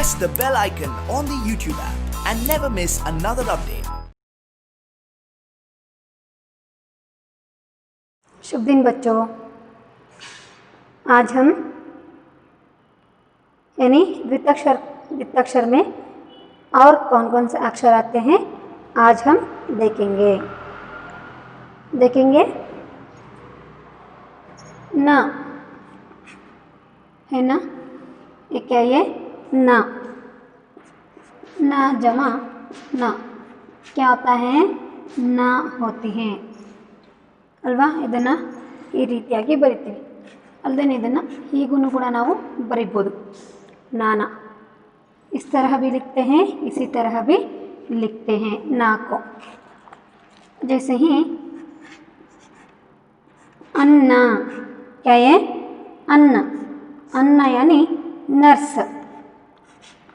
press the bell icon on the YouTube app and never miss another update. शुभ दिन बच्चों। आज हम यानी द्विताक्षर में और कौन कौन से अक्षर आते हैं आज हम देखेंगे न है ना, ये क्या है न जमा न क्या होता है न होती हैं ಅಲ್ವಾ। ಇದನ್ನು ಈ ರೀತಿಯಾಗಿ ಬರಿತೀವಿ ಅಲ್ಲದೆ ಇದನ್ನು ಹೀಗೂ ಕೂಡ ನಾವು ಬರಿಬೋದು। नाना इस तरह भी लिखते हैं, इसी तरह भी लिखते हैं ना को। जैसे ही अन्ना, क्या है अन्न, अन्न यानी नर्स,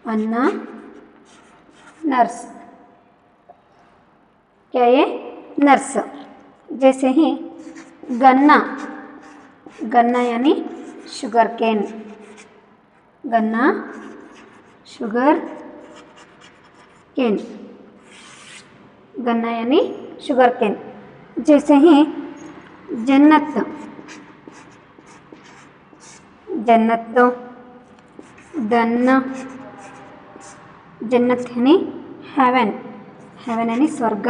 अन्ना नर्स, क्या है नर्स। जैसे ही गन्ना, गन्ना यानी शुगर केन, गन्ना शुगर केन, गन्ना यानी शुगर केन। जैसे ही जन्नत, जन्नत दन्न, जन्नत यानी हेवन, हेवन यानी स्वर्ग,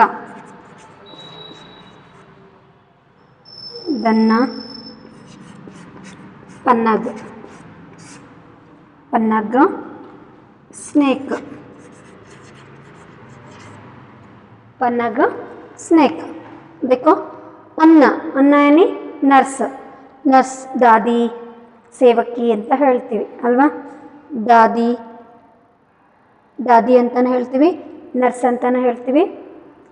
दन्ना पन्नग, पन्नग स्नेक, पन्नग स्नेक। देखो अन्न, अन्न यानी नर्स, नर्स दादी ಸೇವಕಿ ಅಂತ ಹೇಳ್ತೀವಿ ಅಲ್ವಾ। ದಾದಿ, ದಾದಿ ಅಂತಲೂ ಹೇಳ್ತೀವಿ, ನರ್ಸ್ ಅಂತಲೂ ಹೇಳ್ತೀವಿ,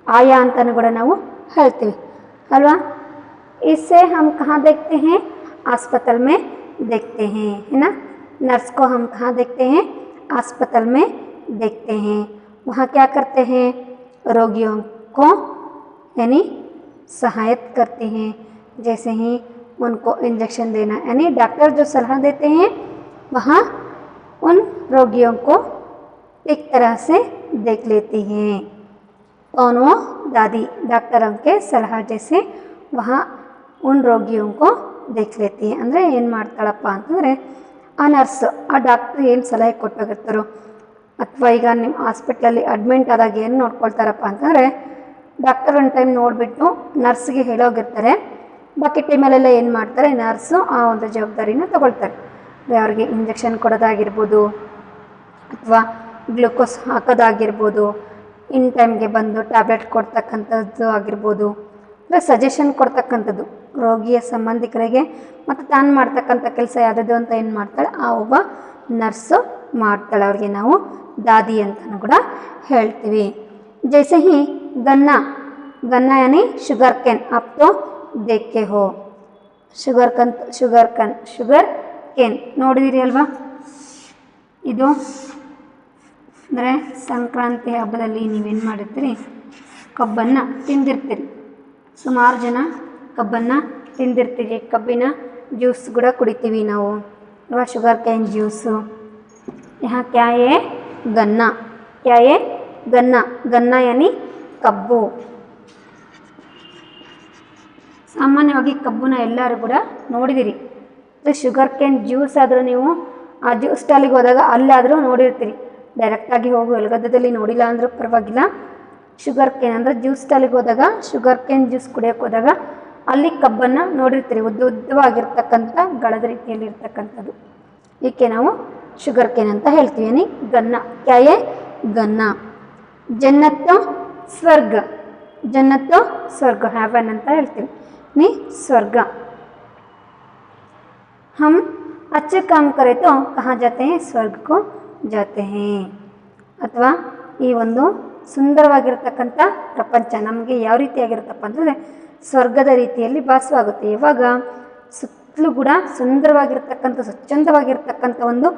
ಆಯಾ ಅಂತಲೂ ಕೂಡ ನಾವು ಹೇಳ್ತೀವಿ ಅಲ್ವಾ। इससे हम कहाँ देखते हैं, अस्पताल में देखते हैं, है ना। नर्स को हम कहाँ देखते हैं, अस्पताल में देखते हैं। वहाँ क्या करते हैं, रोगियों को यानी सहायता करते हैं। जैसे ही उनको इंजेक्शन देना यानी डॉक्टर जो सलाह देते हैं वहाँ उन रोगियों को एक तरह से देख लेती हैं। कौन वो दादी, डॉक्टरों के सलाह जैसे वहाँ उन रोगियों को देख लेती है। ಅಂದರೆ ಏನು ಮಾಡ್ತಾಳಪ್ಪ ಅಂತಂದರೆ ಆ ನರ್ಸ್, ಆ ಡಾಕ್ಟ್ರ್ ಏನು ಸಲಹೆ ಕೊಟ್ಟೋಗಿರ್ತಾರೋ ಅಥವಾ ಈಗ ನಿಮ್ಮ ಹಾಸ್ಪಿಟ್ಲಲ್ಲಿ ಅಡ್ಮಿಂಟ್ ಆದಾಗ ಏನು ನೋಡ್ಕೊಳ್ತಾರಪ್ಪ ಅಂತಂದರೆ ಡಾಕ್ಟರ್ ಒಂದು ಟೈಮ್ ನೋಡಿಬಿಟ್ಟು ನರ್ಸ್ಗೆ ಹೇಳೋಗಿರ್ತಾರೆ, ಬಾಕಿ ಟೈಮಲ್ಲೆಲ್ಲ ಏನು ಮಾಡ್ತಾರೆ ನರ್ಸು ಆ ಒಂದು ಜವಾಬ್ದಾರಿನ ತಗೊಳ್ತಾರೆ। ಅವ್ರಿಗೆ ಇಂಜೆಕ್ಷನ್ ಕೊಡೋದಾಗಿರ್ಬೋದು ಅಥವಾ ಗ್ಲುಕೋಸ್ ಹಾಕೋದಾಗಿರ್ಬೋದು, ಇನ್ ಟೈಮ್ಗೆ ಬಂದು ಟ್ಯಾಬ್ಲೆಟ್ ಕೊಡ್ತಕ್ಕಂಥದ್ದು ಆಗಿರ್ಬೋದು, ಅಂದರೆ ಸಜೆಷನ್ ಕೊಡ್ತಕ್ಕಂಥದ್ದು ರೋಗಿಯ ಸಂಬಂಧಿಕರಿಗೆ ಮತ್ತು ತಾನು ಮಾಡ್ತಕ್ಕಂಥ ಕೆಲಸ ಯಾವುದದು ಅಂತ ಏನು ಮಾಡ್ತಾಳೆ ಆ ಒಬ್ಬ ನರ್ಸು ಮಾಡ್ತಾಳೆ, ಅವ್ರಿಗೆ ನಾವು ದಾದಿ ಅಂತಲೂ ಕೂಡ ಹೇಳ್ತೀವಿ। जैसे ही गन्ना, गन्ना यानी शुगर कैन, आप तो देखे हो शुगर कन, शुगर कन, शुगर केन ನೋಡಿದಿರಿ ಅಲ್ವಾ। ಇದು ಅಂದರೆ ಸಂಕ್ರಾಂತಿ ಹಬ್ಬದಲ್ಲಿ ನೀವೇನು ಮಾಡಿರ್ತೀರಿ, ಕಬ್ಬನ್ನು ತಿಂದಿರ್ತೀರಿ, ಸುಮಾರು ಜನ ಕಬ್ಬನ್ನು ತಿಂದಿರ್ತೀವಿ, ಕಬ್ಬಿನ ಜ್ಯೂಸ್ ಕೂಡ ಕುಡಿತೀವಿ ನಾವು ಅಲ್ವಾ, शुगर कैन ಜ್ಯೂಸು। यहाँ क्या है गन्ना, क्या है गन्ना, गन्ना यानी ಕಬ್ಬು। ಸಾಮಾನ್ಯವಾಗಿ ಕಬ್ಬನ್ನ ಎಲ್ಲರೂ ಕೂಡ ನೋಡಿದಿರಿ, ಶುಗರ್ ಕೇನ್ ಜ್ಯೂಸ್ ಆದರೂ ನೀವು ಆ ಜ್ಯೂಸ್ ಸ್ಟಾಲಿಗೆ ಹೋದಾಗ ಅಲ್ಲಾದರೂ ನೋಡಿರ್ತೀರಿ, ಡೈರೆಕ್ಟಾಗಿ ಹೋಗು ಎಲ್ಗದ್ದದಲ್ಲಿ ನೋಡಿಲ್ಲ ಅಂದರೂ ಪರವಾಗಿಲ್ಲ, ಶುಗರ್ ಕೇನ್ ಅಂದರೆ ಜ್ಯೂಸ್ ಸ್ಟಾಲಿಗೆ ಹೋದಾಗ ಶುಗರ್ ಕೇನ್ ಜ್ಯೂಸ್ ಕುಡಿಯೋಕ್ಕೆ ಹೋದಾಗ ಅಲ್ಲಿ ಕಬ್ಬನ್ನು ನೋಡಿರ್ತೀರಿ, ಉದ್ದವಾಗಿರ್ತಕ್ಕಂಥ ಗಳದ ರೀತಿಯಲ್ಲಿ ಇರ್ತಕ್ಕಂಥದ್ದು, ಇದಕ್ಕೆ ನಾವು ಶುಗರ್ ಕೇನ್ ಅಂತ ಹೇಳ್ತೀವಿ। यानी गन्ना, क्या है गन्ना। जन्नत ಸ್ವರ್ಗ, जन्नत ಸ್ವರ್ಗ ಹೆವನ್ ಅಂತ ಹೇಳ್ತೀವಿ, ನೀ ಸ್ವರ್ಗ। हम अच्छे काम करें तो कहाँ जाते हैं, स्वर्ग को जाते हैं। ಅಥವಾ ಈ ಒಂದು ಸುಂದರವಾಗಿರ್ತಕ್ಕಂಥ ಪ್ರಪಂಚ ನಮಗೆ ಯಾವ ರೀತಿಯಾಗಿರುತ್ತಪ್ಪ ಅಂತಂದರೆ ಸ್ವರ್ಗದ ರೀತಿಯಲ್ಲಿ ಭಾಸವಾಗುತ್ತೆ। ಇವಾಗ ಸುತ್ತಲೂ ಕೂಡ ಸುಂದರವಾಗಿರ್ತಕ್ಕಂಥ ಸ್ವಚ್ಛಂದವಾಗಿರ್ತಕ್ಕಂಥ ಒಂದು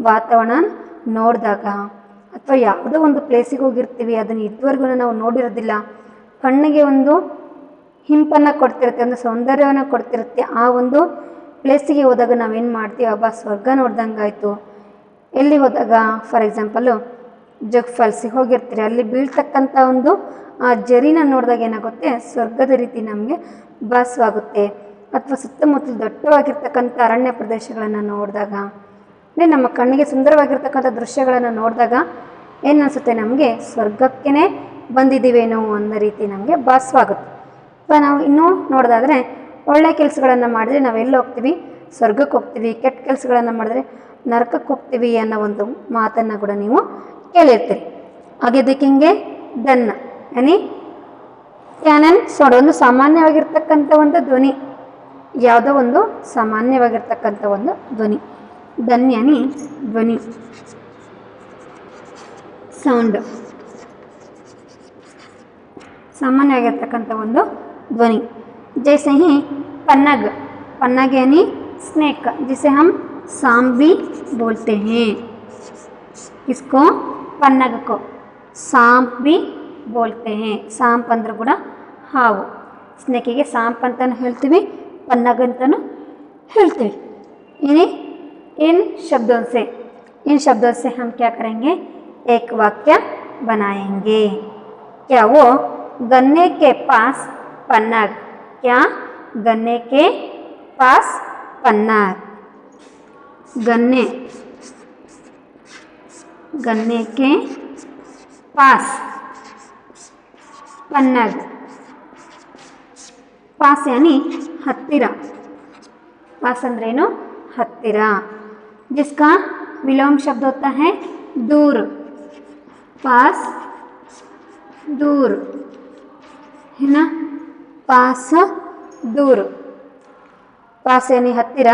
ವಾತಾವರಣ ನೋಡಿದಾಗ, ಅಥವಾ ಯಾವುದೋ ಒಂದು ಪ್ಲೇಸಿಗೆ ಹೋಗಿರ್ತೀವಿ ಅದನ್ನು ಇದುವರೆಗೂ ನಾವು ನೋಡಿರೋದಿಲ್ಲ, ಕಣ್ಣಿಗೆ ಒಂದು ಹಿಂಪನ್ನು ಕೊಡ್ತಿರುತ್ತೆ, ಒಂದು ಸೌಂದರ್ಯವನ್ನು ಕೊಡ್ತಿರುತ್ತೆ, ಆ ಒಂದು ಪ್ಲೇಸಿಗೆ ಹೋದಾಗ ನಾವೇನು ಮಾಡ್ತೀವಿ, ಅಬ್ಬಾ ಸ್ವರ್ಗ ನೋಡ್ದಂಗೆ ಆಯಿತು, ಎಲ್ಲಿ ಹೋದಾಗ ಫಾರ್ ಎಕ್ಸಾಂಪಲು ಜೋಗ್ ಫಾಲ್ಸಿಗೆ ಹೋಗಿರ್ತೀರಿ, ಅಲ್ಲಿ ಬೀಳ್ತಕ್ಕಂಥ ಒಂದು ಆ ಜರಿನ ನೋಡಿದಾಗ ಏನಾಗುತ್ತೆ, ಸ್ವರ್ಗದ ರೀತಿ ನಮಗೆ ಭಾಸವಾಗುತ್ತೆ. ಅಥವಾ ಸುತ್ತಮುತ್ತಲು ದಟ್ಟವಾಗಿರ್ತಕ್ಕಂಥ ಅರಣ್ಯ ಪ್ರದೇಶಗಳನ್ನು ನೋಡಿದಾಗ, ನಮ್ಮ ಕಣ್ಣಿಗೆ ಸುಂದರವಾಗಿರ್ತಕ್ಕಂಥ ದೃಶ್ಯಗಳನ್ನು ನೋಡಿದಾಗ ಏನು ಅನಿಸುತ್ತೆ, ನಮಗೆ ಸ್ವರ್ಗಕ್ಕೇ ಬಂದಿದ್ದೀವೇನೋ ಅನ್ನೋ ರೀತಿ ನಮಗೆ ಭಾಸವಾಗುತ್ತೆ. ಅಥವಾ ನಾವು ಇನ್ನೂ ನೋಡೋದಾದರೆ ಒಳ್ಳೆಯ ಕೆಲಸಗಳನ್ನು ಮಾಡಿದ್ರೆ ನಾವು ಎಲ್ಲಿ ಹೋಗ್ತೀವಿ, ಸ್ವರ್ಗಕ್ಕೆ ಹೋಗ್ತೀವಿ. ಕೆಟ್ಟ ಕೆಲಸಗಳನ್ನು ಮಾಡಿದ್ರೆ ನರಕಕ್ಕೆ ಹೋಗ್ತೀವಿ ಅನ್ನೋ ಒಂದು ಮಾತನ್ನು ಕೂಡ ನೀವು ಕೇಳಿರ್ತೀರಿ. ಹಾಗೆ ದಿಕ್ಕಿಂಗೆ ದನ್ನ ಯಾನಿ ಕ್ಯಾನನ್ ಸೌಂಡ್, ಒಂದು ಸಾಮಾನ್ಯವಾಗಿರ್ತಕ್ಕಂಥ ಒಂದು ಧ್ವನಿ, ಯಾವುದೋ ಒಂದು ಸಾಮಾನ್ಯವಾಗಿರ್ತಕ್ಕಂಥ ಒಂದು ಧ್ವನಿ. ದನ್ ಯಾನಿ ಧ್ವನಿ, ಸೌಂಡ್, ಸಾಮಾನ್ಯವಾಗಿರ್ತಕ್ಕಂಥ ಒಂದು ಧ್ವನಿ. जैसे ही पन्नग, पन्नग यानी स्नेक, जिसे हम सांप भी बोलते हैं. इसको पन्नग को सांप भी बोलते हैं. सांप अंदर ಕೂಡ ಹಾವು, ಸ್ನೇಕಿಗೆ सांप ಅಂತಲೂ ಹೇಳ್ತೀವಿ, पन्नग ಅಂತಲೂ ಹೇಳ್ತೀವಿ. इन शब्दों से हम क्या करेंगे, एक वाक्य बनाएंगे. क्या वो गन्ने के पास पन्नग, क्या गन्ने के पास पन्नग, गन्ने के पास पन्नग. पास यानी हत्तिर, पास अंद्रेनु हत्तिर, जिसका विलोम शब्द होता है दूर. पास दूर है ना, पास दूर. पास यानी ಹತ್ತಿರ,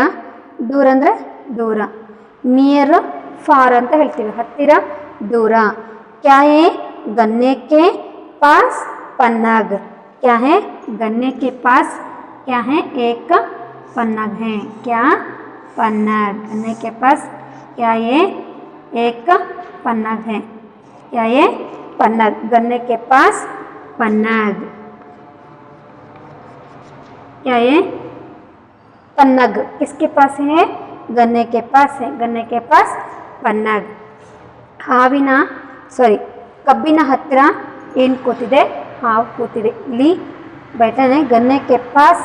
ದೂರ ಅಂದರೆ ದೂರ. ನಿಯರ್ ಫಾರ್ ಅಂತ ಹೇಳ್ತೀವಿ, ಹತ್ತಿರ ದೂರ. क्या है गन्ने के पास पन्नग, क्या है गन्ने के पास, क्या है एक पन्नग है. क्या पन्नग, गन्ने के पास क्या ये एक पन्नग है. क्या ये पन्नग, गन्ने के पास पन्नग. क्या ये पन्नग किसके पास है, गन्ने के पास है. गन्ने के पास पन्नग. ಹಾವಿನ ಕಬ್ಬಿನ ಹತ್ತಿರ ಏನು ಕೂತಿದೆ, ಹಾವು ಕೂತಿದೆ. ಇಲ್ಲಿ बैठा गन्ने के पास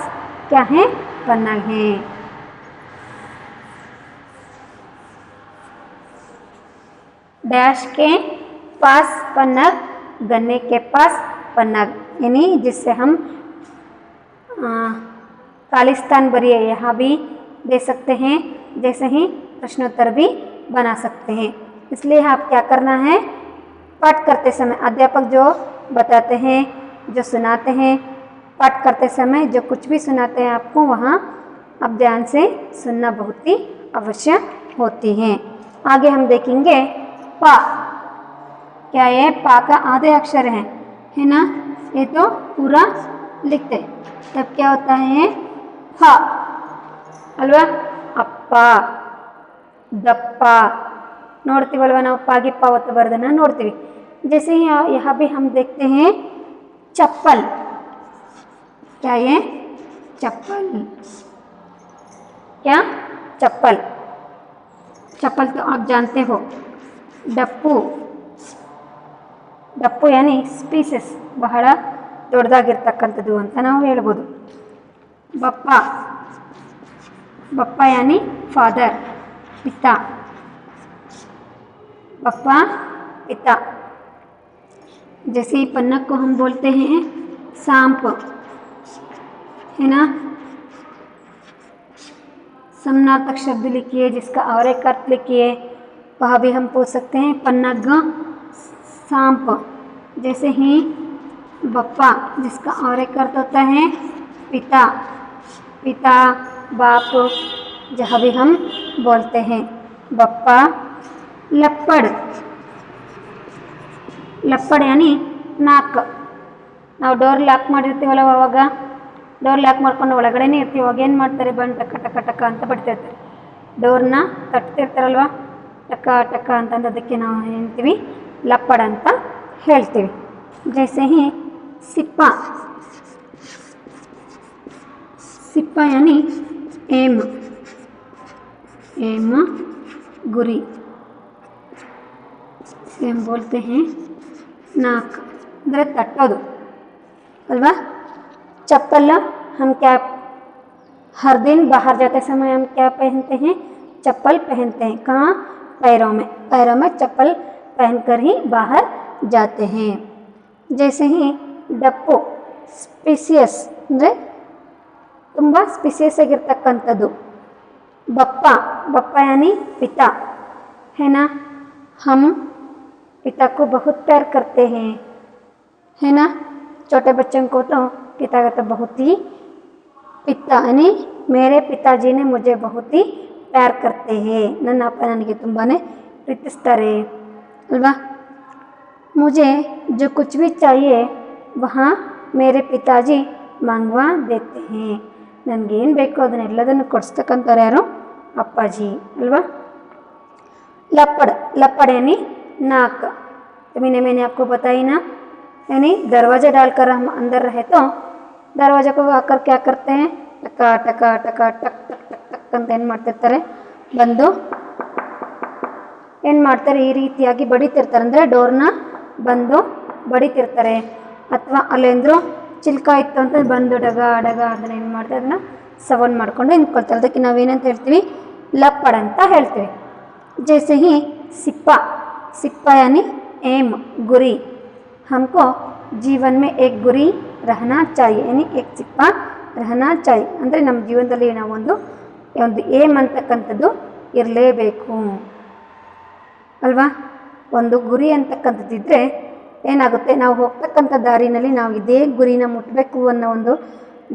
क्या है, पन्नग है. डैश के पास पन्नग, गन्ने के पास पन्नग, यानी जिससे हम खालिस्तान भरी है, यहाँ भी दे सकते हैं. जैसे ही प्रश्नोत्तर भी बना सकते हैं. इसलिए आप क्या करना है, पाठ करते समय अध्यापक जो बताते हैं, जो सुनाते हैं, पाठ करते समय जो कुछ भी सुनाते हैं आपको, वहाँ आप ध्यान से सुनना बहुत ही आवश्यक होती है. आगे हम देखेंगे पा. क्या ये पा का आधे अक्षर है ना, ये तो पूरा लिखते, तब क्या होता है ಹ ಅಲ್ವಾ. ಅಪ್ಪ, ದಪ್ಪ ನೋಡ್ತೀವಲ್ವ ನಾವು, ಪಾಗಿಪ್ಪ ಒತ್ತು ಬರೋದನ್ನು ನೋಡ್ತೀವಿ. जैसे यहाँ भी हम देखते हैं चप्पल. क्या ये चप्पल, क्या चप्पल, चप्पल तो आप जानते हो. डप्पू, डप्पू यानी ಸ್ಪೀಸಸ್, ಬಹಳ ದೊಡ್ಡದಾಗಿರ್ತಕ್ಕಂಥದ್ದು ಅಂತ ನಾವು ಹೇಳ್ಬೋದು. ಬಪ್ಪ, बप्पा यानी फादर, पिता. बप्पा पिता. जैसे पन्नग को हम बोलते हैं सांप, है ना. समानार्थक शब्द लिखिए, जिसका और एक अर्थ लिखिए, वह भी हम पूछ सकते हैं. पन्नग सांप. जैसे ही बप्पा, जिसका और एक अर्थ होता है पिता, पिता बाप, जहाँ भी हम बोलते हैं. बप्पा. लप्पड़, लप्पड़ यानी ನಾಕ್. ನಾವು ಡೋರ್ ಲಾಕ್ ಮಾಡಿರ್ತೀವಲ್ಲ, ಅವಾಗ ಡೋರ್ ಲಾಕ್ ಮಾಡ್ಕೊಂಡು ಒಳಗಡೆನೇ ಇರ್ತೀವಿ. ಅವಾಗ ಏನು ಮಾಡ್ತಾರೆ, ಬಂದು ಟಕ ಟಕ ಟಕ ಅಂತ ಬಡ್ತಿರ್ತಾರೆ, ಡೋರ್ನ ತಟ್ತಿರ್ತಾರಲ್ವ, ಟಕ ಟಕ ಅಂತಂದು. ಅದಕ್ಕೆ ನಾವು ಹೇಳ್ತೀವಿ ಲಪ್ಪಡ ಅಂತ ಹೇಳ್ತೀವಿ. ಜೈಸೆ ಹಿ ಸಿಪ್ಪ, ಸಿಪ್ಪ यानी एम, एम गुरी. इसके हम बोलते हैं नाक, ಅಂದರೆ ತಟ್ಟೋದು अल्वा। चप्पल हम क्या हर दिन बाहर जाते समय हम क्या पहनते हैं? चप्पल पहनते हैं। कहाँ? पैरों में। पैरों में चप्पल पहनकर ही बाहर जाते हैं। जैसे ही डप्पो स्पीसियस ಅಂದರೆ ತುಂಬ ಸ್ಪೀಸಿಯಸ್ ಆಗಿರ್ತಕ್ಕಂಥದ್ದು। बप्पा, बप्पा यानी पिता है ना। हम पिता को बहुत प्यार करते हैं, है ना। छोटे बच्चों को तो पिता का तो बहुत ही, पिता यानी मेरे पिताजी ने मुझे बहुत ही प्यार करते हैं, ನನ್ನ ಅಪ್ಪ ನನಗೆ ತುಂಬಾ ಪ್ರೀತಿಸ್ತಾರೆ ಅಲ್ವಾ। मुझे जो कुछ भी चाहिए वहाँ मेरे पिताजी मंगवा देते हैं, ನನಗೇನು ಬೇಕೋ ಅದನ್ನೆಲ್ಲದನ್ನು ಕೊಡಿಸ್ತಕ್ಕಂಥವ್ರು ಯಾರು? अप्पाजी अल्वा। लपड़, लपड़ यानी नाक। तो मैंने आपको बताई ना, यानी दरवाज़ा डालकर हम अंदर रहे तो दरवाज़ा को आकर क्या करते हैं? टका टका टका टक टक टक टक ಅಂತ ಏನು ಮಾಡ್ತಿರ್ತಾರೆ, ಬಂದು ಏನು ಮಾಡ್ತಾರೆ, ಈ ರೀತಿಯಾಗಿ ಬಡಿತಿರ್ತಾರೆ, ಅಂದರೆ ಡೋರ್ನ ಬಂದು ಬಡಿತಿರ್ತಾರೆ. ಅಥವಾ ಅಲ್ಲೇಂದ್ರು ಚಿಲ್ಕ ಇತ್ತು ಅಂತ ಬಂದು ಡಗ ಡಗ ಅದನ್ನ ಏನು ಮಾಡ್ತಾರೆ, ಅದನ್ನು ಸವನ್ ಮಾಡಿಕೊಂಡು ನಿಂತ್ಕೊಳ್ತಾರೆ. ಅದಕ್ಕೆ ನಾವೇನಂತ ಹೇಳ್ತೀವಿ? लपड़ ಅಂತ ಹೇಳ್ತೀವಿ। जैसे ही सिप्पा, सिप्पा यानी एम, गुरी। हमको जीवन में एक गुरी रहना चाहिए, यानी एक सिप्पा रहना चाहिए, ಅಂದರೆ ನಮ್ಮ ಜೀವನದಲ್ಲಿ ನಾವು ಒಂದು ಏಮ್ ಅಂತಕ್ಕಂಥದ್ದು ಇರಲೇಬೇಕು ಅಲ್ವಾ। ಒಂದು ಗುರಿ ಅಂತಕ್ಕಂಥದ್ದಿದ್ದರೆ ಏನಾಗುತ್ತೆ, ನಾವು ಹೋಗ್ತಕ್ಕಂಥ ದಾರಿನಲ್ಲಿ ನಾವು ಇದೇ ಗುರಿನ ಮುಟ್ಟಬೇಕು ಅನ್ನೋ ಒಂದು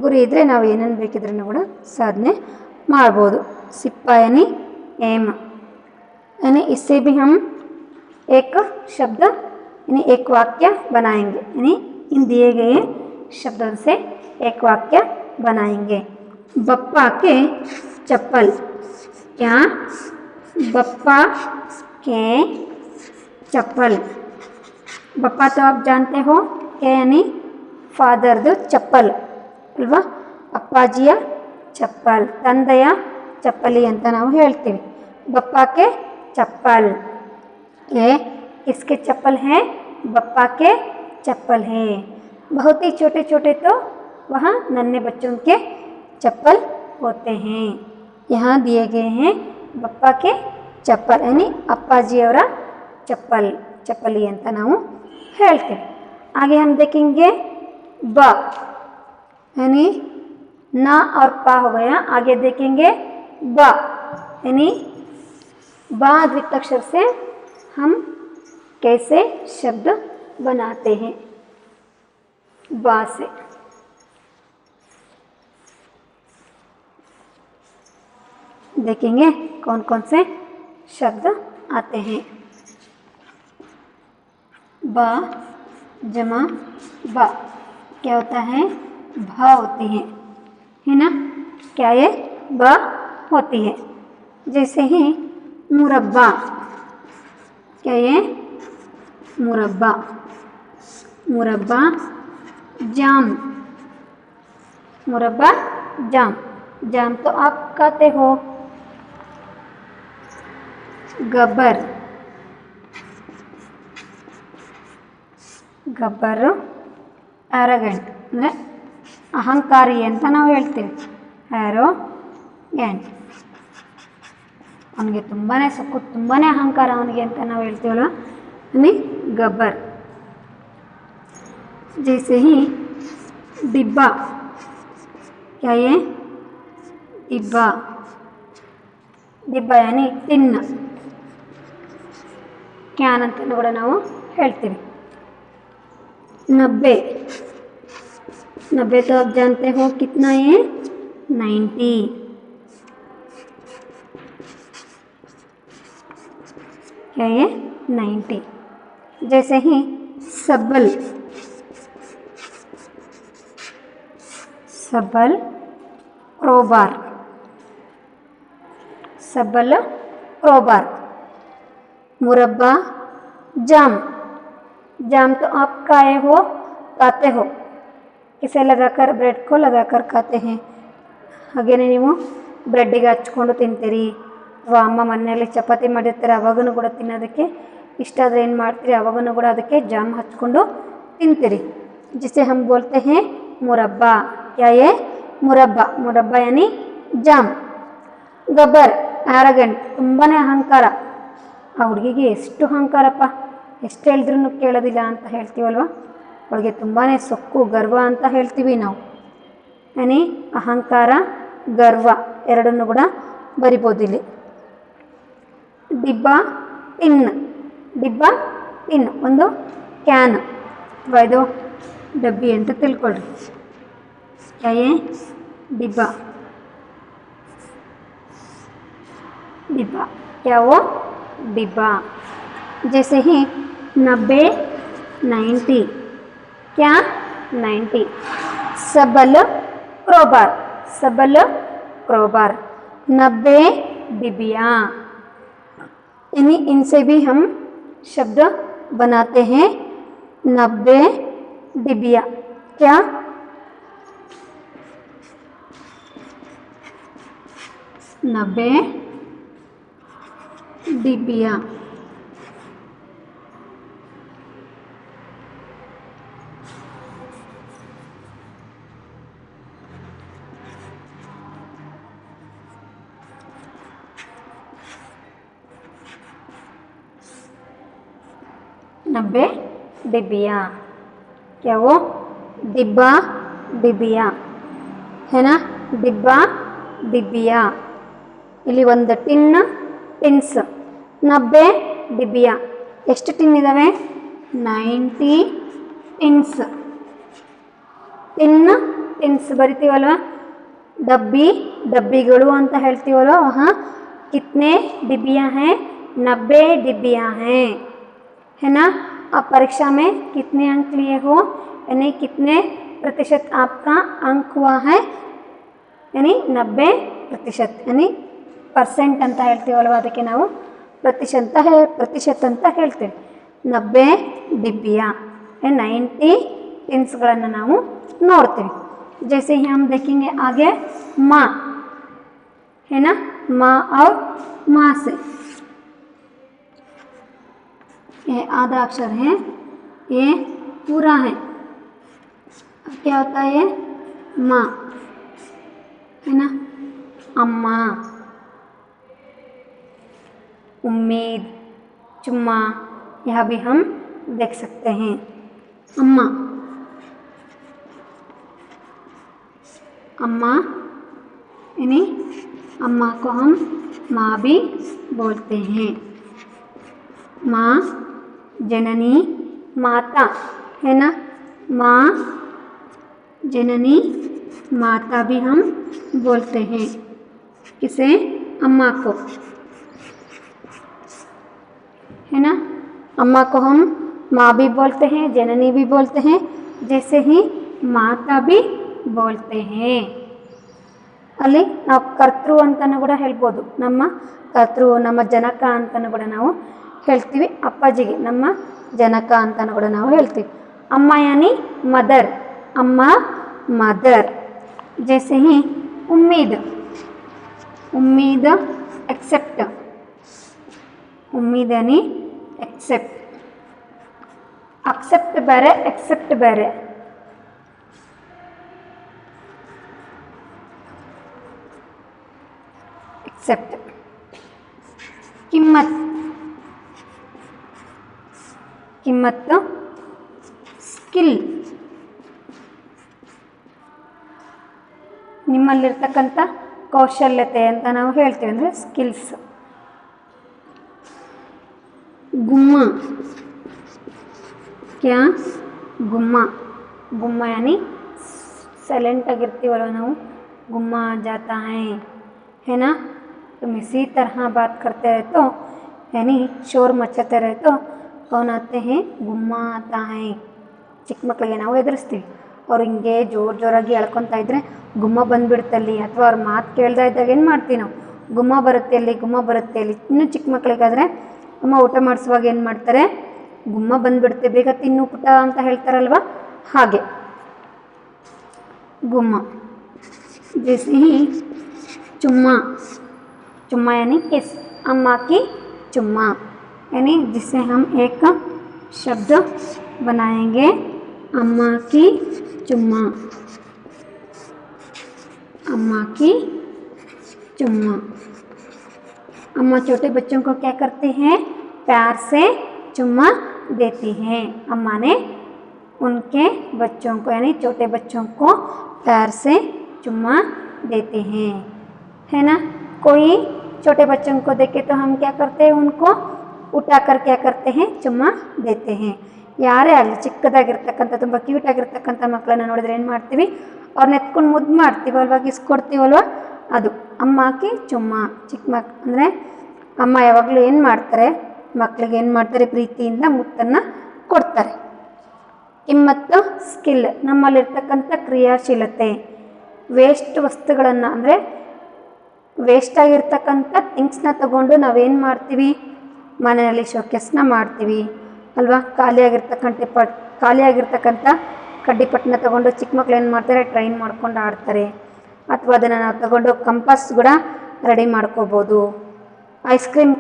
ಗುರಿ ಇದ್ದರೆ ನಾವು ಏನನ್ನು ಬೇಕಿದ್ರೂ ಕೂಡ ಸಾಧನೆ ಮಾಡ್ಬೋದು। सिप्पा यानी एम, यानी इससे भी हम एक शब्द यानी एक वाक्य बनाएंगे, यानी इन दिए गए शब्दों से एक वाक्य बनाएंगे। बप्पा के चप्पल, क्या? बप्पा के चप्पल। बप्पा तो आप जानते हो के यानी फादर्ದು चप्पल ಅಲ್ವಾ। ಅಪ್ಪಾಜಿಯ ಚಪ್ಪಲ್, ತಂದೆಯ चप्पली ಅಂತ ನಾವು ಹೇಳ್ತೀವಿ। बप्पा के चप्पल, ये किसके चप्पल हैं? बप्पा के चप्पल है। बहुत ही छोटे छोटे तो वहाँ नन्हे बच्चों के चप्पल होते हैं। यहाँ दिए गए हैं बप्पा के चप्पल, यानी ಅಪ್ಪಾಜಿಯವರ चप्पल, चप्पली ಅಂತ ನಾವು ಹೇಳ್ತೀವಿ। आगे हम देखेंगे ब, यानी ना और पा हो गया। आगे देखेंगे ब, यानी बा द्विताक्षर से हम कैसे शब्द बनाते हैं। बा से देखेंगे कौन कौन से शब्द आते हैं। बा जमा बा क्या होता है? भा होती है ना। क्या ये? बा होती है। जैसे ही मुरब्बा, क्या ये? मुरब्बा, मुरब्बा जाम, मुरब्बा जाम। जाम तो आप खाते हो। गब्बर, गब्बर ಆ್ಯರಗೆಂಟ್ ಅಂದರೆ ಅಹಂಕಾರಿ ಅಂತ ನಾವು ಹೇಳ್ತೀವಿ। ಆ್ಯರೋಗೆಂಟ್, ಅವನಿಗೆ ತುಂಬಾ ಸೊಕ್ಕು, ತುಂಬಾ ಅಹಂಕಾರ ಅವನಿಗೆ ಅಂತ ನಾವು ಹೇಳ್ತೀವಲ್ವ, यानी गब्बर। जैसे ही डिब्बा, क्या ये? डिब्बा, डिब्बा यानी टिन, ಕ್ಯಾನ್ ಅಂತ ಕೂಡ ನಾವು ಹೇಳ್ತೀವಿ। 90, 90 तो आप जानते हो कितना है? 90, क्या ये? 90। जैसे ही सबल, सबल क्रोबार, सबल क्रोबार। मुरब्बा जाम, जाम तो आप खाए हो, खाते हो, इसे लगाकर ब्रेड को लगाकर खाते हैं। ಹಾಗೆಯೇ ನೀವು ಬ್ರೆಡ್ಡಿಗೆ ಹಚ್ಕೊಂಡು ತಿಂತೀರಿ, ಅಥವಾ ಅಮ್ಮ ಮನೆಯಲ್ಲಿ ಚಪಾತಿ ಮಾಡಿರ್ತಾರೆ ಅವಾಗೂ ಕೂಡ ತಿನ್ನೋದಕ್ಕೆ ಇಷ್ಟ ಆದರೆ ಏನು ಮಾಡ್ತೀರಿ ಅವಾಗೂ ಕೂಡ ಅದಕ್ಕೆ ಜಾಮ್ ಹಚ್ಕೊಂಡು ತಿಂತೀರಿ. जिसे हम बोलते हैं मुरब्बा. क्या ये मुरब्बा. मुरब्बा यानी ಜಾಮ್. ಗಬ್ಬರ್ ಆ್ಯರಗೆಂಟ್ ತುಂಬಾ ಅಹಂಕಾರ. ಆ ಹುಡುಗಿಗೆ ಎಷ್ಟು ಅಹಂಕಾರಪ್ಪ, ಎಷ್ಟು ಹೇಳಿದ್ರೂ ಕೇಳೋದಿಲ್ಲ ಅಂತ ಹೇಳ್ತೀವಲ್ವ, ಅವಳಿಗೆ ತುಂಬಾ ಸೊಕ್ಕು ಗರ್ವ ಅಂತ ಹೇಳ್ತೀವಿ ನಾವು. ಏನಿ ಅಹಂಕಾರ ಗರ್ವ ಎರಡನ್ನೂ ಕೂಡ ಬರಿಬೋದು ಇಲ್ಲಿ. ಡಿಬ್ಬ ಟಿನ್. ಡಿಬ್ಬ ಟಿನ್ ಒಂದು ಕ್ಯಾನ್ ಅಥವಾ ಇದು ಡಬ್ಬಿ ಅಂತ ತಿಳ್ಕೊಳ್ರಿ. ಕ್ಯಾಯೇ ಡಿಬ್ಬ. डिब्बा. क्या वो डिब्बा. जैसे ही 90 90. क्या 90. सबल क्रोबार. सबल क्रोबार 90 डिबिया. इनसे भी हम शब्द बनाते हैं 90 डिबिया. क्या 90 डिबिया. नब्बे डिबिया. क्या वो डिब्बा डिबिया है ना. डिब्बा डिबिया. ಇಲ್ಲಿ ಒಂದು ಟಿನ್ ಟಿನ್ಸ್ 90 ಡಿಬಿಯಾ. ಎಷ್ಟು ಟಿನ್ ಇದ್ದಾವೆ 90 ಟಿನ್ಸ್. ಟಿನ್ ಟಿನ್ಸ್ ಬರಿತೀವಲ್ವ, ಡಬ್ಬಿ ಡಬ್ಬಿಗಳು ಅಂತ ಹೇಳ್ತೀವಲ್ವ. ಹಾಂ, ಕಿತ್ನೆ डिबिया हैं 90 डिबिया हैं है ना. आप परीक्षा में कितने अंक लिए हो, यानी कितने प्रतिशत आपका अंक हुआ है, यानी 90%, यानी ಪರ್ಸೆಂಟ್ ಅಂತ ಹೇಳ್ತೀವಲ್ವ, ಅದಕ್ಕೆ ನಾವು ಪ್ರತಿಶತ ಅಂತ ಹೇಳ್ತೀವಿ. 90 ಡಿಬ್ಬಿಯಾ 90 ಟಿನ್ಸ್ಗಳನ್ನು ನಾವು ನೋಡ್ತೀವಿ. जैसे ही हम देखेंगे आगे माँ है ना. माँ और माँ से ये आधा अक्षर है, ये पूरा है. क्या होता है माँ है ना. अम्मा, उम्मीद, चुम्मा, यह भी हम देख सकते हैं. अम्मा. अम्मा यानी अम्मा को हम माँ भी बोलते हैं. माँ जननी माता है ना. माँ जननी माता भी हम बोलते हैं. किसे अम्मा को है ना. अम्मा को हम माँ भी बोलते हैं, जननी भी बोलते हैं, जैसे ही माता भी बोलते हैं. ಅಲ್ಲಿ ನಾವು ಕರ್ತೃ ಅಂತಲೂ ಕೂಡ ಹೇಳ್ಬೋದು. ನಮ್ಮ ಕರ್ತೃ, ನಮ್ಮ ಜನಕ ಅಂತಲೂ ಕೂಡ ನಾವು ಹೇಳ್ತೀವಿ. ಅಪ್ಪಾಜಿಗೆ ನಮ್ಮ ಜನಕ ಅಂತಲೂ ಕೂಡ ನಾವು ಹೇಳ್ತೀವಿ. ಅಮ್ಮ ಯಾನಿ ಮದರ್. ಅಮ್ಮ ಮದರ್. जैसे ही उम्मीद. उम्मीद एक्सेप्ट. उम्मीद यानी एक्सेप्ट. एक्सेप्ट ಬೇರೆ, एक्सेप्ट ಬೇರೆ. एक्सेप्ट. ಕಿಮ್ಮತ್. ಕಿಮ್ಮತ್ ಸ್ಕಿಲ್. ನಿಮ್ಮಲ್ಲಿರ್ತಕ್ಕಂಥ ಕೌಶಲ್ಯತೆ ಅಂತ ನಾವು ಹೇಳ್ತೀವಿ, ಅಂದರೆ ಸ್ಕಿಲ್ಸ್. ಗುಮ್ಮ. ಕ್ಯಾ ಗುಮ್ಮ. ಗುಮ್ಮ यानी साइलेंट ಆಗಿರ್ತೀವಲ್ವ ನಾವು, गुम्मा जाता है ना. तुम इसी तरह बात करते रहे तो यानी शोर मचाते रहे तो कौन आते हैं गुम्मा आता है. ಚಿಕ್ಕ ಮಕ್ಕಳಿಗೆ ನಾವು ಎದುರಿಸ್ತೀವಿ, ಅವ್ರು ಹಿಂಗೆ ಜೋರಾಗಿ ಎಳ್ಕೊತಾ ಇದ್ದರೆ ಗುಮ್ಮ ಬಂದುಬಿಡ್ತಲ್ಲಿ, ಅಥವಾ ಅವ್ರ ಮಾತು ಕೇಳ್ತಾ ಇದ್ದಾಗ ಏನು ಮಾಡ್ತೀವಿ ನಾವು, ಗುಮ್ಮ ಬರುತ್ತೆ ಅಲ್ಲಿ, ಗುಮ್ಮ ಬರುತ್ತೆ ಅಲ್ಲಿ. ಇನ್ನೂ ಚಿಕ್ಕ ಮಕ್ಕಳಿಗಾದರೆ ಅಮ್ಮ ಊಟ ಮಾಡಿಸುವಾಗ ಏನು ಮಾಡ್ತಾರೆ, ಗುಮ್ಮ ಬಂದುಬಿಡುತ್ತೆ ಬೇಗ ತಿನ್ನು ಪುಟ ಅಂತ ಹೇಳ್ತಾರಲ್ವ, ಹಾಗೆ गुम्मा. जैसे ही चुम्मा. चुम्मा यानी किस. अम्मा की चुम्मा यानी जिससे हम एक शब्द बनाएंगे, अम्मा की चुम्मा, अम्मा की चुम्मा। अम्मा छोटे बच्चों को क्या करती हैं? प्यार से चुम्मा देती हैं। अम्मा ने उनके बच्चों को यानी छोटे बच्चों को प्यार से चुम्मा देते हैं, है ना। कोई छोटे बच्चों को देखे तो हम क्या करते हैं? उनको उठाकर क्या करते हैं? चुम्मा देते हैं। ಯಾರೇ ಆಗಲಿ ಚಿಕ್ಕದಾಗಿರ್ತಕ್ಕಂಥ ತುಂಬ ಕ್ಯೂಟ್ ಆಗಿರ್ತಕ್ಕಂಥ ಮಕ್ಕಳನ್ನ ನೋಡಿದ್ರೆ ಏನು ಮಾಡ್ತೀವಿ? ಅವ್ರನ್ನ ಎತ್ಕೊಂಡು ಮುದ್ದು ಮಾಡ್ತೀವಲ್ವ, ಕಿಸ್ಕೊಡ್ತೀವಲ್ವ, ಅದು ಅಮ್ಮಕ್ಕೆ ಚುಮ್ಮ. ಚಿಕ್ಕ ಅಂದರೆ ಅಮ್ಮ ಯಾವಾಗಲೂ ಏನು ಮಾಡ್ತಾರೆ? ಮಕ್ಕಳಿಗೆ ಏನು ಮಾಡ್ತಾರೆ? ಪ್ರೀತಿಯಿಂದ ಮುತ್ತನ್ನು ಕೊಡ್ತಾರೆ. ಕಿಮ್ಮತ್ತು ಸ್ಕಿಲ್, ನಮ್ಮಲ್ಲಿರ್ತಕ್ಕಂಥ ಕ್ರಿಯಾಶೀಲತೆ. ವೇಸ್ಟ್ ವಸ್ತುಗಳನ್ನು ಅಂದರೆ ವೇಸ್ಟ್ ಆಗಿರ್ತಕ್ಕಂಥ ಥಿಂಗ್ಸ್ನ ತಗೊಂಡು ನಾವೇನು ಮಾಡ್ತೀವಿ? ಮನೆಯಲ್ಲಿ ಶೋಕೇಸ್ನ ಮಾಡ್ತೀವಿ ಅಲ್ವಾ. ಖಾಲಿಯಾಗಿರ್ತಕ್ಕಂಥ ಕಡ್ಡಿಪಟ್ಟನ್ನ ತಗೊಂಡು ಚಿಕ್ಕ ಮಕ್ಳು ಏನು ಮಾಡ್ತಾರೆ? ಟ್ರೈನ್ ಮಾಡ್ಕೊಂಡು ಆಡ್ತಾರೆ. ಅಥವಾ ಅದನ್ನು ನಾವು ತಗೊಂಡು ಕಂಪಾಸ್ ಕೂಡ ರೆಡಿ ಮಾಡ್ಕೋಬೋದು. ಐಸ್ ಕ್ರೀಮ್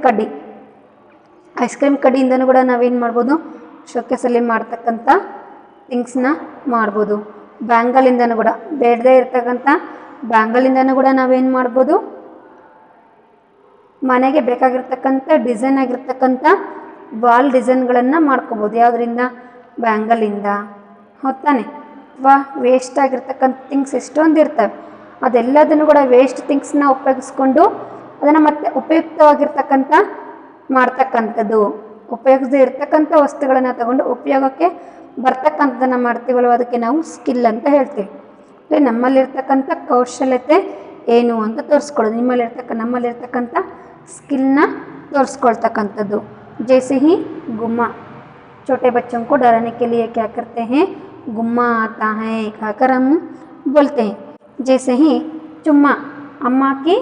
ಕಡ್ಡಿಯಿಂದನೂ ಕೂಡ ನಾವೇನು ಮಾಡ್ಬೋದು? ಶೋಕೇಸಲ್ಲಿ ಮಾಡ್ತಕ್ಕಂಥ ಥಿಂಗ್ಸ್ನ ಮಾಡ್ಬೋದು. ಬ್ಯಾಂಗಲಿಂದನೂ ಕೂಡ, ಬೇಡದೇ ಇರ್ತಕ್ಕಂಥ ಬ್ಯಾಂಗಲಿಂದನೂ ಕೂಡ ನಾವೇನು ಮಾಡ್ಬೋದು? ಮನೆಗೆ ಬೇಕಾಗಿರ್ತಕ್ಕಂಥ ಡಿಸೈನ್ ಆಗಿರ್ತಕ್ಕಂಥ ವಾಲ್ ಡಿಸೈನ್ಗಳನ್ನು ಮಾಡ್ಕೋಬೋದು. ಯಾವುದರಿಂದ? ಬ್ಯಾಂಗಲಿಂದ, ಹೊತ್ತಾನೆ. ಅಥವಾ ವೇಸ್ಟ್ ಆಗಿರ್ತಕ್ಕಂಥ ಥಿಂಗ್ಸ್ ಎಷ್ಟೊಂದು ಇರ್ತವೆ, ಅದೆಲ್ಲದನ್ನು ಕೂಡ ವೇಸ್ಟ್ ಥಿಂಗ್ಸ್ನ ಉಪಯೋಗಿಸ್ಕೊಂಡು ಅದನ್ನು ಮತ್ತೆ ಉಪಯುಕ್ತವಾಗಿರ್ತಕ್ಕಂಥ ಮಾಡ್ತಕ್ಕಂಥದ್ದು. ಉಪಯೋಗಿಸದೇ ಇರ್ತಕ್ಕಂಥ ವಸ್ತುಗಳನ್ನು ತಗೊಂಡು ಉಪಯೋಗಕ್ಕೆ ಬರ್ತಕ್ಕಂಥದ್ದನ್ನು ಮಾಡ್ತೀವಲ್ವ, ಅದಕ್ಕೆ ನಾವು ಸ್ಕಿಲ್ ಅಂತ ಹೇಳ್ತೀವಿ. ಅಂದರೆ ನಮ್ಮಲ್ಲಿರ್ತಕ್ಕಂಥ ಕೌಶಲ್ಯತೆ ಏನು ಅಂತ ತೋರಿಸ್ಕೊಳ್ಳೋದು, ನಮ್ಮಲ್ಲಿರ್ತಕ್ಕಂಥ स्किलना तोरिस्ಕೊಳ್ತಕ್ಕಂಥದ್ದು। जैसे ही गुम्मा, छोटे बच्चों को डराने के लिए क्या करते हैं? गुम्मा आता है कहकर हम बोलते हैं। जैसे ही चुम्मा, अम्मा की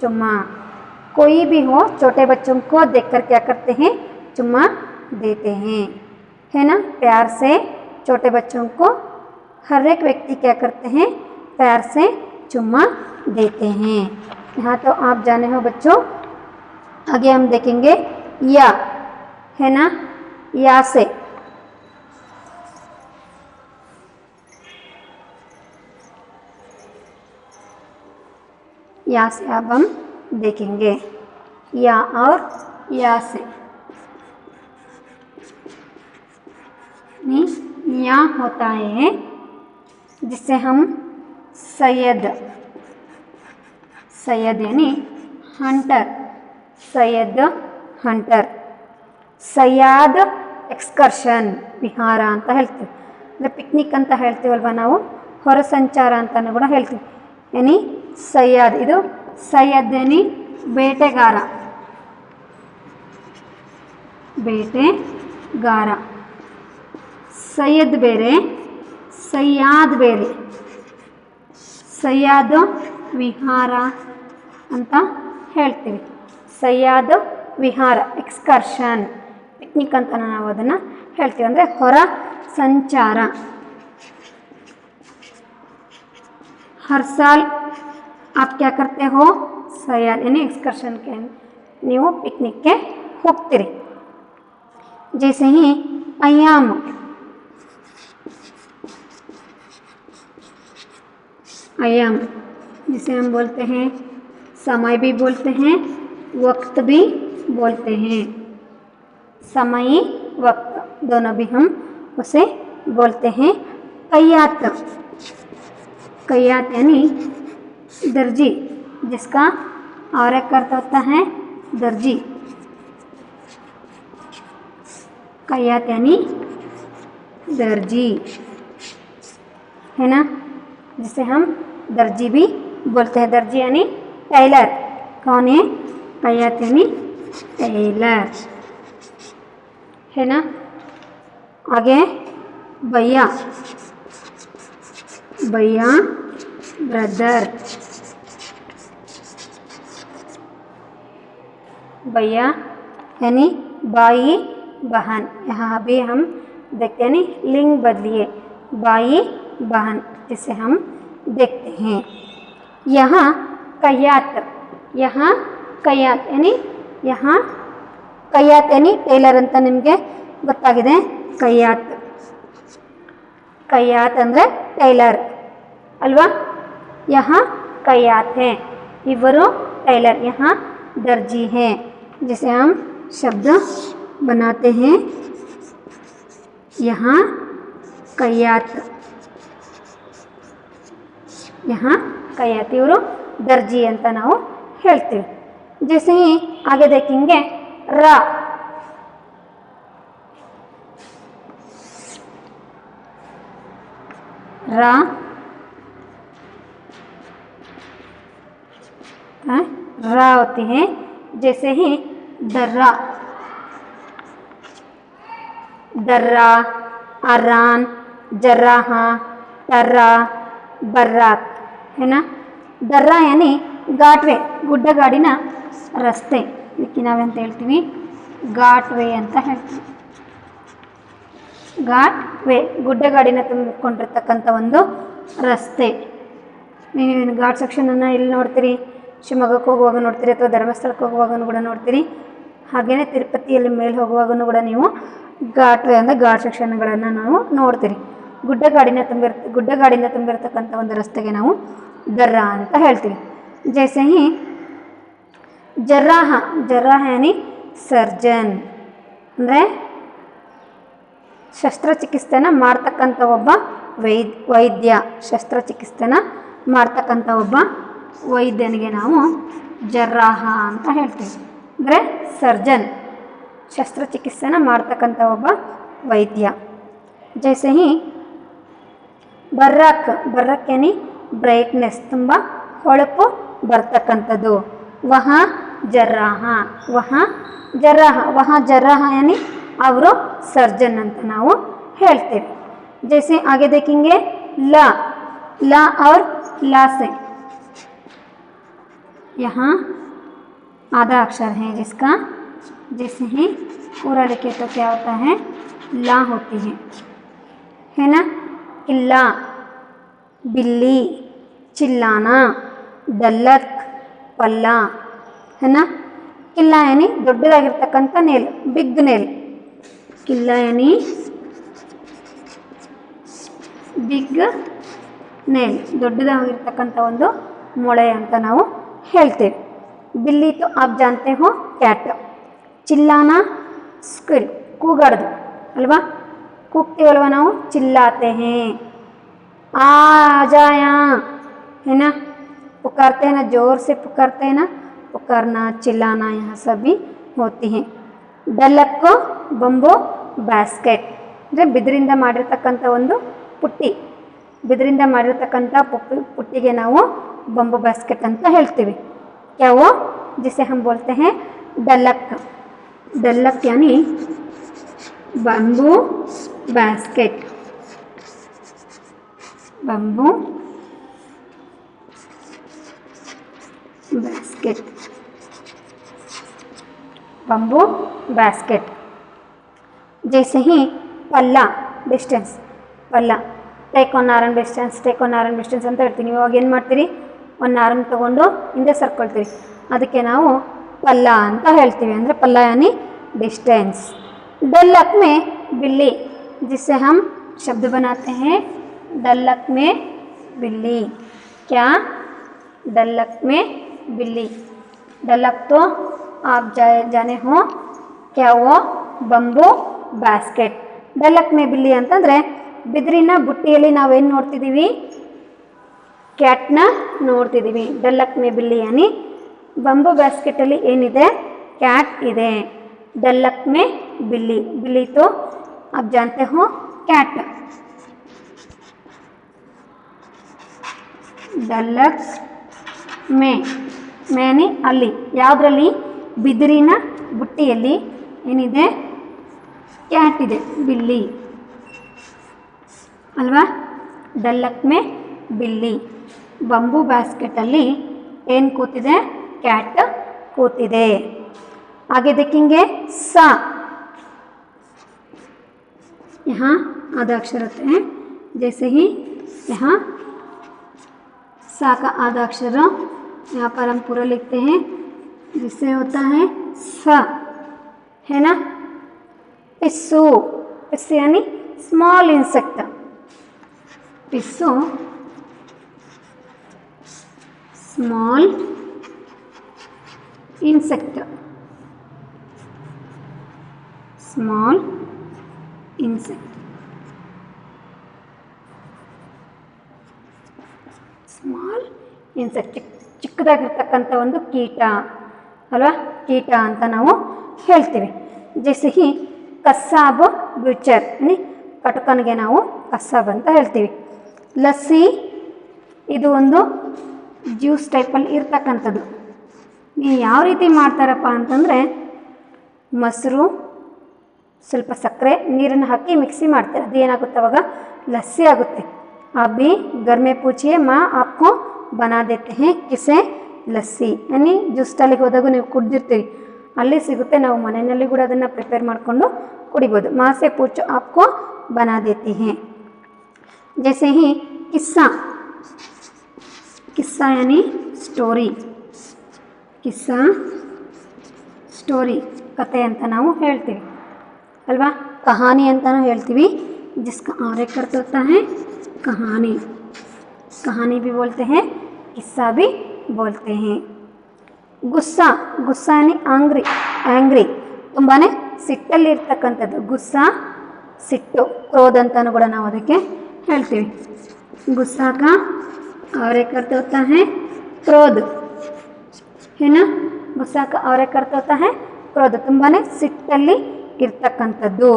चुम्मा, कोई भी हो छोटे बच्चों को देखकर क्या करते हैं? चुम्मा देते हैं, है ना। प्यार से छोटे बच्चों को हर एक व्यक्ति क्या करते हैं? प्यार से चुम्मा देते हैं। यहाँ तो आप जाने हो बच्चों। आगे हम देखेंगे या, है ना। या से अब हम देखेंगे या और या से। या होता है जिससे हम सैयद यानी हंटर, सैयद हंटर, सयाद एक्स्कर्षन विहार ಅಂತ ಹೇಳ್ತೀವಿ। ಅಂದರೆ ಪಿಕ್ನಿಕ್ ಅಂತ ಹೇಳ್ತೀವಲ್ವ ನಾವು, ಹೊರ ಸಂಚಾರ ಅಂತಲೂ ಕೂಡ ಹೇಳ್ತೀವಿ। ಯಾನಿ ಸಯ್ಯಾದ್, ಇದು ಸಯ್ಯದ್ ಯಾನಿ ಬೇಟೆಗಾರ, ಬೇಟೆಗಾರ। ಸಯ್ಯದ್ ಬೇರೆ, ಸಯ್ಯಾದ್ ಬೇರೆ। ಸಯ್ಯಾದ್ ವಿಹಾರ ಅಂತ ಹೇಳ್ತೀವಿ। ಸಯ್ಯಾದ್ ವಿಹಾರ, ಎಕ್ಸ್ಕರ್ಷನ್, ಪಿಕ್ನಿಕ್ ಅಂತ ನಾವು ಅದನ್ನು ಹೇಳ್ತೀವಿ, ಅಂದರೆ ಹೊರ ಸಂಚಾರ। हर साल आप क्या करते हो? सयाद यानी एक्सकर्शन के ನೀವು ಪಿಕ್ನಿಕ್ಗೆ ಹೋಗ್ತೀರಿ। जैसे ही अयाम, अयाम जिसे हम बोलते हैं समय भी बोलते हैं, वक्त भी बोलते हैं। समय वक्त दोनों भी हम उसे बोलते हैं। कयात, कयात यानी दर्जी, जिसका और एक अर्थ होता है दर्जी। कयात यानी दर्जी, है ना, जिसे हम दर्जी भी बोलते हैं। दर्जी यानी टेलर। कौन है? कयात यानी टेलर, है ना। आगे भैया, भैया ब्रदर, भैया यानी भाई बहन। यहाँ भी हम देखते हैं लिंग बदलिए, भाई बहन, जिसे हम देखते हैं। यहाँ कयात, यहाँ कयात यानी यहाँ ಕೈಯಾತ್ ಏನಿ ಟೈಲರ್ ಅಂತ ನಿಮಗೆ ಗೊತ್ತಾಗಿದೆ. ಕೈಯಾತ್, ಕೈಯಾತ್ ಅಂದರೆ ಟೈಲರ್ ಅಲ್ವಾ. यहाँ कयात है, इवरो टेलर, यहाँ दर्जी है. जैसे हम शब्द बनाते हैं यहाँ कयात, यहाँ कयात, इವರು दर्जी ಅಂತ ನಾವು ಹೇಳ್ತೀವಿ. जैसे ही आगे देखेंगे रा, रा रा होती है. जैसे ही दर्रा, दर्रा, अरान, जर्राहा, टर्रा, बर्राक है ना. दर्रा यानी ಘಾಟ್ವೇ, ಗುಡ್ಡಗಾಡಿನ ರಸ್ತೆ. ಇದಕ್ಕೆ ನಾವೆಂತ ಹೇಳ್ತೀವಿ, ಘಾಟ್ವೇ ಅಂತ ಹೇಳ್ತೀವಿ. ಘಾಟ್ವೇ ಗುಡ್ಡಗಾಡಿನ ತುಂಬಿಕೊಂಡಿರ್ತಕ್ಕಂಥ ಒಂದು ರಸ್ತೆ. ನೀವು ಘಾಟ್ ಸೆಕ್ಷನನ್ನು ಇಲ್ಲಿ ನೋಡ್ತೀರಿ, ಶಿವಮೊಗ್ಗಕ್ಕೆ ಹೋಗುವಾಗ ನೋಡ್ತೀರಿ, ಅಥವಾ ಧರ್ಮಸ್ಥಳಕ್ಕೆ ಹೋಗುವಾಗ ಕೂಡ ನೋಡ್ತೀರಿ. ಹಾಗೆಯೇ ತಿರುಪತಿಯಲ್ಲಿ ಮೇಲೆ ಹೋಗುವಾಗೂ ಕೂಡ ನೀವು ಘಾಟ್ವೇ ಅಂದರೆ ಘಾಟ್ ಸೆಕ್ಷನ್ಗಳನ್ನು ನಾವು ನೋಡ್ತೀರಿ. ಗುಡ್ಡಗಾಡಿನ ತುಂಬಿರ್ತಕ್ಕಂಥ ಒಂದು ರಸ್ತೆಗೆ ನಾವು ದರ್ರಾ ಅಂತ ಹೇಳ್ತೀವಿ. जैसे ही जर्राह, जर्राह यानी सर्जन ಅಂದರೆ ಶಸ್ತ್ರಚಿಕಿತ್ಸೆನ ಮಾಡ್ತಕ್ಕಂಥ ಒಬ್ಬ ವೈದ್ಯ. ಶಸ್ತ್ರಚಿಕಿತ್ಸೆನ ಮಾಡ್ತಕ್ಕಂಥ ಒಬ್ಬ ವೈದ್ಯನಿಗೆ ನಾವು ಜರ್ರಾಹ ಅಂತ ಹೇಳ್ತೀವಿ. ಅಂದರೆ ಸರ್ಜನ್, ಶಸ್ತ್ರಚಿಕಿತ್ಸೆನ ಮಾಡ್ತಕ್ಕಂಥ ಒಬ್ಬ ವೈದ್ಯ. ಜೈಸೆ ಹಿ ಬರ್ರಾಕ್, ಬರ್ರಾಕ್ ಯಾನಿ ಬ್ರೈಟ್ನೆಸ್, ತುಂಬ ಹೊಳಪು ಬರ್ತಕ್ಕಂಥದ್ದು. ವಹ ಜರ್ರಾಹ, ವಹ ಜರ್ರಾಹ, ವಹ ಜರ್ರಾಹ ಯಾನಿ ಅವರು ಸರ್ಜನ್ ಅಂತ ನಾವು ಹೇಳ್ತೇವೆ. जैसे आगे देखेंगे ला, ला और ला से यहाँ आधा अक्षर है जिसका, जैसे ही पूरा लिखे तो क्या होता है, ला होती है ना. किल्ला, बिल्ली, चिल्लाना, डल्लक, पल्ला है ना. किल्ला यानी ದೊಡ್ಡದಾಗಿರ್ತಕ್ಕಂಥ ನೇಲ್, ಬಿಗ್ ನೇಲ್. ಕಿಲ್ಲ ಯಾನಿ ಬಿಗ್ ನೇಲ್, ದೊಡ್ಡದಾಗಿರ್ತಕ್ಕಂಥ ಒಂದು ಮೊಳೆ ಅಂತ ನಾವು ಹೇಳ್ತೇವೆ. ಬಿಲ್ಲಿ तो आप जानते हो ಕ್ಯಾಟ್. ಚಿಲ್ಲಾನ ಸ್ಕ್ವಿಲ್, ಕೂಗಾಡೋದು ಅಲ್ವಾ, ಕೂಗ್ತೀವಲ್ವ ನಾವು, ಚಿಲ್ಲಾತೆ ಹೇ. आ जाया है ना, पुकारते हैं ना, जोर से पुकारते हैं ना, पुकारना, चिल्लाना, यहाँ सभी होती हैं. डलक को बंबू ಬ್ಯಾಸ್ಕೆಟ್ ಅಂದರೆ ಬಿದಿರಿಂದ ಮಾಡಿರ್ತಕ್ಕಂಥ ಒಂದು ಪುಟ್ಟಿ, ಬಿದಿರಿಂದ ಮಾಡಿರ್ತಕ್ಕಂಥ ಪುಟ್ಟಿಗೆ ನಾವು ಬಂಬು ಬ್ಯಾಸ್ಕೆಟ್ ಅಂತ ಹೇಳ್ತೀವಿ. ಯಾವ जिसे हम बोलते हैं डलक. डलक यानी bamboo basket, bamboo basket, bamboo basket. जैसे ही पल्ला, डिस्टेंस, पल्ला, take one or and distance, take one or and distance ಅಂತ ಹೇಳ್ತೀನಿ. ಇವಾಗ ಏನು ಮಾಡ್ತೀರಿ, ಒಂದು ಆರನ್ನು ತೊಗೊಂಡು ಹಿಂದೆ ಸರ್ಕೊಳ್ತೀರಿ, ಅದಕ್ಕೆ ನಾವು ಪಲ್ಲ ಅಂತ ಹೇಳ್ತೀವಿ. ಅಂದರೆ ಪಲ್ಲ ಯಾನಿ डिस्टेंस. डल्लक में बिल्ली, जिससे हम शब्द बनाते हैं डल्लक में बिल्ली. क्या, डल्लक में बिल्ली. डल्लक तो आप जाने हो क्या, वो बंबू ಬ್ಯಾಸ್ಕೆಟ್. ಡಲ್ಲಕ್ ಮೇ ಬಿಲ್ಲಿ ಅಂತಂದರೆ ಬಿದಿರಿನ ಬುಟ್ಟಿಯಲ್ಲಿ ನಾವೇನು ನೋಡ್ತಿದ್ದೀವಿ, ಕ್ಯಾಟ್ನ ನೋಡ್ತಿದ್ದೀವಿ. ಡಲ್ಲಕ್ ಮೇ ಬಿಲ್ಲಿ ಯಾನಿ ಬಂಬು ಬ್ಯಾಸ್ಕೆಟಲ್ಲಿ ಏನಿದೆ, ಕ್ಯಾಟ್ ಇದೆ. डल्लक में बिल्ली, बिल्ली तो आप जानते हो कैट. डल्लक में मैंने ಅಲ್ಲಿ ಯಾವುದರಲ್ಲಿ, ಬಿದಿರಿನ ಬುಟ್ಟಿಯಲ್ಲಿ ಏನಿದೆ, ಕ್ಯಾಟ್ ಇದೆ, ಬಿಲ್ಲಿ ಅಲ್ವಾ. ಡಲ್ಲಕ್ ಮೇ ಬಿಲ್ಲಿ, ಬಂಬೂ ಬ್ಯಾಸ್ಕೆಟಲ್ಲಿ ಏನು ಕೂತಿದೆ, ಕ್ಯಾಟ್ ಕೂತಿದೆ. आगे देखेंगे सा, यहाँ आधा अक्षर होते हैं. जैसे ही यहाँ सा का आधा अक्षर यहाँ पर हम पूरा लिखते हैं, जिससे होता है स, है ना। पिस्सू, पिस्सू यानी स्मॉल इंसेक्ट, पिस्सू small insect, small insect, small insect, ಚಿಕ್ಕದಾಗಿರ್ತಕ್ಕಂಥ ಒಂದು ಕೀಟ ಅಲ್ವಾ, ಕೀಟ ಅಂತ ನಾವು ಹೇಳ್ತೀವಿ. ಜೈಸೆ ಹಿ ಕಸ್ಸಾಬ್ ಬ್ಯೂಚರ್, ಕಟುಕನಿಗೆ ನಾವು ಕಸ್ಸಾಬ್ ಅಂತ ಹೇಳ್ತೀವಿ. ಲಸ್ಸಿ ಇದು ಒಂದು ಜ್ಯೂಸ್ ಟೈಪಲ್ಲಿ ಇರ್ತಕ್ಕಂಥದ್ದು. ಯಾವ ರೀತಿ ಮಾಡ್ತಾರಪ್ಪ ಅಂತಂದರೆ, ಮೊಸರು ಸ್ವಲ್ಪ ಸಕ್ಕರೆ ನೀರನ್ನು ಹಾಕಿ ಮಿಕ್ಸಿ ಮಾಡ್ತಾರೆ, ಅದು ಏನಾಗುತ್ತೆ ಅವಾಗ ಲಸ್ಸಿ ಆಗುತ್ತೆ. आप भी घर में पूछिए, माँ आपको बना देते हैं किसे ಲಸ್ಸಿ, ಯಾನಿ ಜ್ಯೂಸ್ ಸ್ಟಾಲಿಗೆ ಹೋದಾಗ ನೀವು ಕುಡ್ದಿರ್ತೀವಿ, ಅಲ್ಲಿ ಸಿಗುತ್ತೆ. ನಾವು ಮನೆಯಲ್ಲಿ ಕೂಡ ಅದನ್ನು ಪ್ರಿಪೇರ್ ಮಾಡಿಕೊಂಡು ಕುಡಿಬೋದು. माँ से पूछो आपको बना देती हैं. जैसे ही किस्सा, किस्सा यानी ಸ್ಟೋರಿ, ಕಿಸ್ಸಾ ಸ್ಟೋರಿ ಕತೆ ಅಂತ ನಾವು ಹೇಳ್ತೀವಿ ಅಲ್ವಾ. ಕಹಾನಿ ಅಂತಲೂ ಹೇಳ್ತೀವಿ, जिसका और एक अर्थ होता है कहानी, कहानी भी बोलते हैं, किस्सा भी बोलते हैं. गुस्सा, गुस्सा यानी आंग्री, ಆ್ಯಂಗ್ರಿ ತುಂಬಾ ಸಿಟ್ಟಲ್ಲಿ ಇರ್ತಕ್ಕಂಥದ್ದು. ಗುಸ್ಸಾ ಸಿಟ್ಟು, ಕ್ರೋಧ ಅಂತಲೂ ಕೂಡ ನಾವು ಅದಕ್ಕೆ ಹೇಳ್ತೀವಿ. गुस्सा का और एक अर्थ होता है क्रोध, है ना. गुस्सा का और एक अर्थ होता है क्रोध, ತುಂಬಾ ಸಿಟ್ಟಲ್ಲಿ ಇರ್ತಕ್ಕಂಥದ್ದು.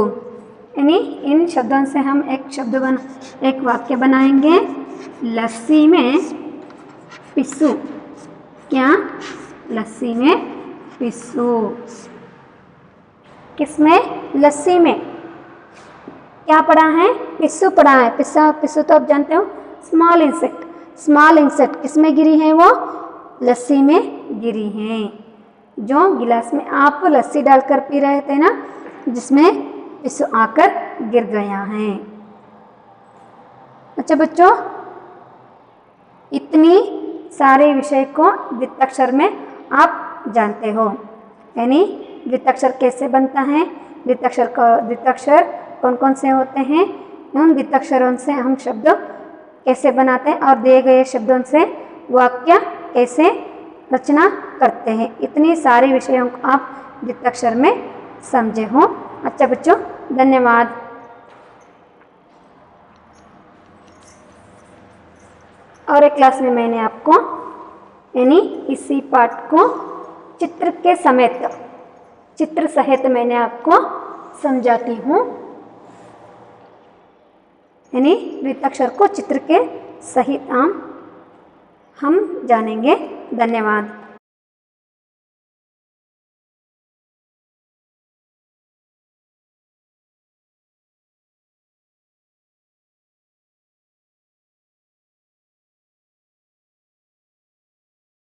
यानी इन शब्दों से हम एक वाक्य बनाएंगे. लस्सी में पिस्सू, क्या लस्सी में पिस्सू, किसमें लस्सी में क्या पड़ा है, पिस्सू पड़ा है. पिस्सा, पिस्सू तो आप जानते हो स्मॉल इंसेक्ट, स्मॉल इंसेक्ट किसमें गिरी है, वो लस्सी में गिरी हैं. जो गिलास में आप लस्सी डालकर पी रहे थे ना, जिसमें पिस्सू आकर गिर गया है. अच्छा बच्चों, इतनी सारे विषय को द्विताक्षर में आप जानते हो. यानी द्विताक्षर कैसे बनता है, द्विताक्षर कौन कौन से होते हैं, उन द्विताक्षरों से हम शब्द कैसे बनाते हैं और दिए गए शब्दों से वाक्य कैसे रचना करते हैं. इतनी सारे विषयों को आप द्विताक्षर में समझे हो. अच्छा बच्चों, धन्यवाद. और एक क्लास में मैंने आपको यानी इसी पाठ को चित्र के समेत, चित्र सहित मैंने आपको समझाती हूँ. यानी द्विताक्षर को चित्र के सहित हम जानेंगे. धन्यवाद.